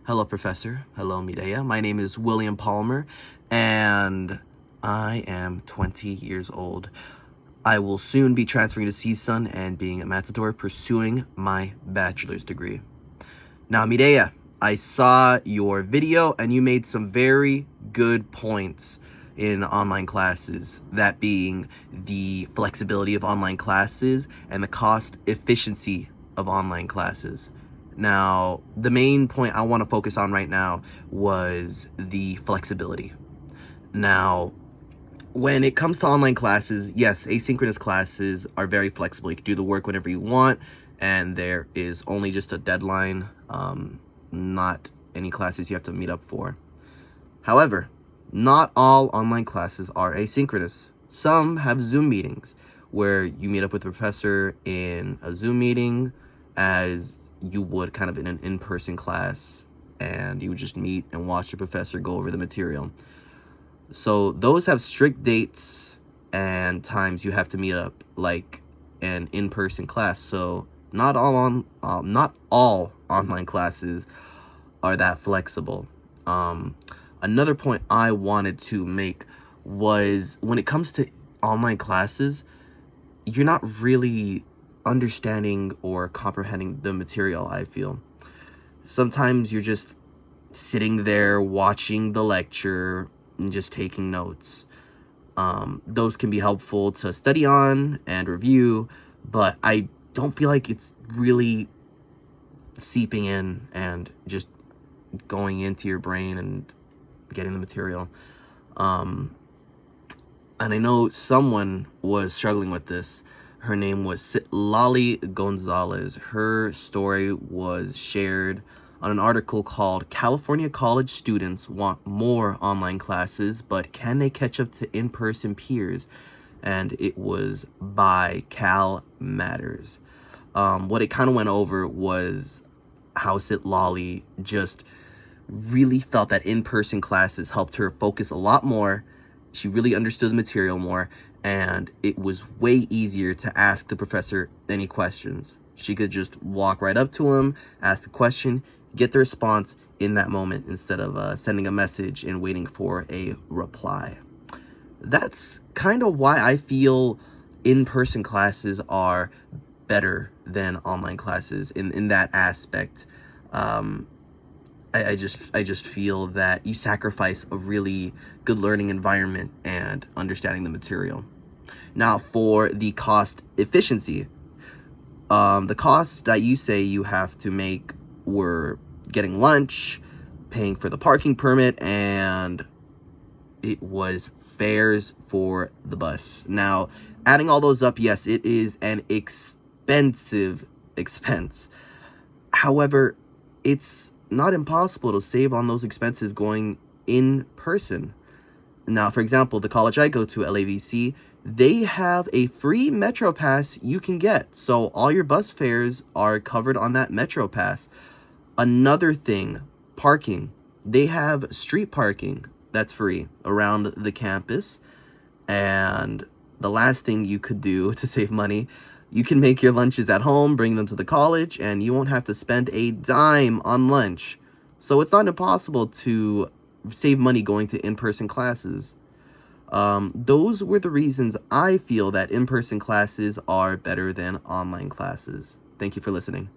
Hello, Professor. Hello, Mireya. My name is William Palmer, and I am 20 years old. I will soon be transferring to CSUN and being a matador, pursuing my bachelor's degree. Now, Mireya, I saw your video, and you made some very good points in online classes, that being the flexibility of online classes and the cost efficiency of online classes. Now, the main point I want to focus on right now was the flexibility. Now, when it comes to online classes, yes, asynchronous classes are very flexible. You can do the work whenever you want, and there is only just a deadline, not any classes you have to meet up for. However, not all online classes are asynchronous. Some have Zoom meetings where you meet up with a professor in a Zoom meeting as you would kind of in an in-person class, and you would just meet and watch the professor go over the material. So those have strict dates and times you have to meet up, like an in-person class. So not all online classes are that flexible. Another point I wanted to make was when it comes to online classes, you're not really understanding or comprehending the material, I feel. Sometimes you're just sitting there watching the lecture and just taking notes. Those can be helpful to study on and review, but I don't feel like it's really seeping in and just going into your brain and getting the material. And I know someone was struggling with this. Her name was Citlali Gonzalez. Her story was shared on an article called "California College Students Want More Online Classes, but Can They Catch Up to In-Person Peers?" And it was by Cal Matters. What it kind of went over was how Citlali just really felt that in-person classes helped her focus a lot more. She really understood the material more, and it was way easier to ask the professor any questions. She could just walk right up to him, ask the question, get the response in that moment instead of sending a message and waiting for a reply. That's kind of why I feel in-person classes are better than online classes in that aspect. I just feel that you sacrifice a really good learning environment and understanding the material. Now, for the cost efficiency, the costs that you say you have to make were getting lunch, paying for the parking permit, and it was fares for the bus. Now, adding all those up, yes, it is an expensive expense. However, it's not impossible to save on those expenses going in person. Now, for example, the college I go to, LAVC, they have a free Metro Pass you can get. So all your bus fares are covered on that Metro Pass. Another thing, parking. They have street parking that's free around the campus. And the last thing you could do to save money, you can make your lunches at home, bring them to the college, and you won't have to spend a dime on lunch. So it's not impossible to save money going to in-person classes. Those were the reasons I feel that in-person classes are better than online classes. Thank you for listening.